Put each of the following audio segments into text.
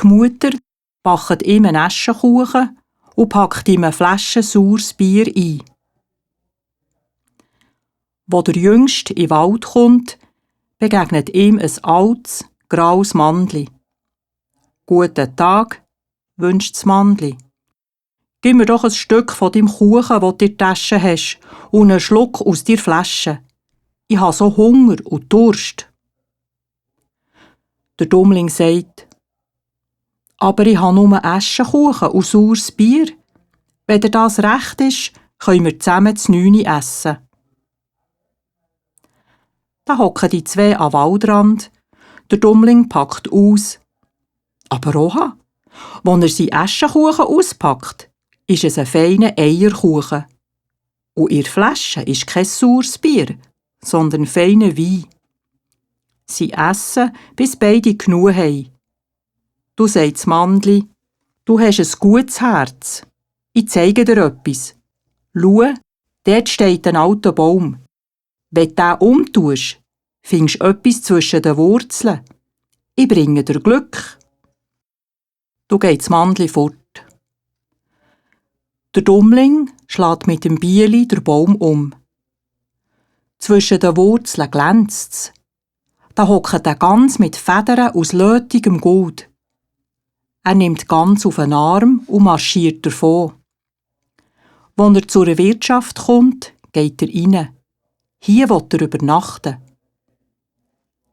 Die Mutter backt ihm einen Eschenkuchen und packt ihm eine Flasche saures Bier ein. Wo der Jüngste in den Wald kommt, begegnet ihm ein altes, graues Mannli. «Guten Tag», wünscht das Mannli. «Gib mir doch ein Stück von deinem Kuchen, den du in der Tasche hast, und einen Schluck aus deiner Flasche. Ich habe so Hunger und Durst.» Der Dummling sagt: «Aber ich habe nur Eschenkuchen und saures Bier. Wenn dir das recht ist, können wir zusammen zu 9 essen.» Da hocken die zwei am Waldrand. Der Dummling packt aus. Aber oha, als er seinen Eschenkuchen auspackt, ist es ein feiner Eierkuchen. Und in der Flasche ist kein saures Bier, sondern feiner Wein. Sie essen, bis beide genug haben. Du, sagt das Mannli, du hast ein gutes Herz. Ich zeige dir etwas. Schau, dort steht ein alter Baum. Wenn du den umtust, findest du etwas zwischen den Wurzeln. Ich bringe dir Glück. Du, geht das Mannli fort. Der Dummling schlägt mit dem Bieli den Baum um. Zwischen den Wurzeln glänzt's. Da hockt ein Gans mit Federn aus lötigem Gold. Er nimmt die Gans auf den Arm und marschiert davon. Als er zur Wirtschaft kommt, geht er rein. Hier will er übernachten.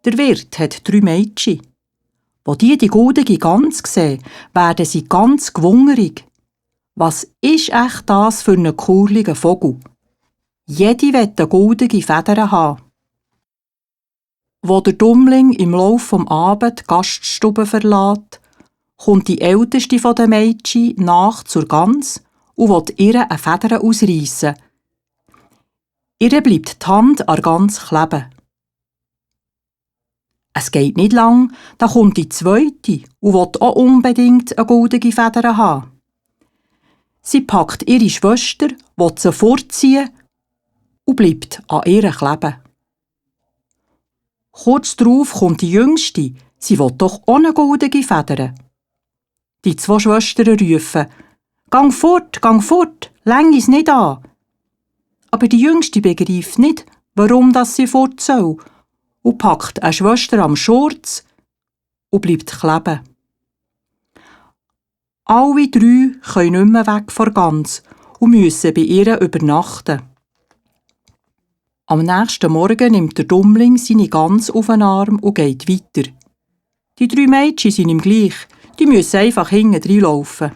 Der Wirt hat 3 Mädchen. Wo die goldige Gans sehen, werden sie ganz gewungerig. Was ist echt das für ein kurliger Vogel? Jede will eine goldige Federn haben. Wo der Dummling im Laufe des Abends die Gaststube verlässt, kommt die älteste der Mädchen nach zur Gans und will ihr eine Feder ausreissen. Ihr bleibt die Hand an der Gans kleben. Es geht nicht lang, da kommt die zweite und will auch unbedingt eine goldige Feder haben. Sie packt ihre Schwester, will sie vorziehen und bleibt an ihr kleben. Kurz darauf kommt die Jüngste, sie will doch auch eine goldige Feder. Die 2 Schwestern rufen: gang fort, läng es nicht an!» Aber die Jüngste begreift nicht, warum sie fort soll, und packt eine Schwester am Schurz und bleibt kleben. Alle 3 können nicht mehr weg von der Gans und müssen bei ihr übernachten. Am nächsten Morgen nimmt der Dummling seine Gans auf den Arm und geht weiter. Die 3 Mädchen sind ihm gleich, die müssen einfach hinten reinlaufen.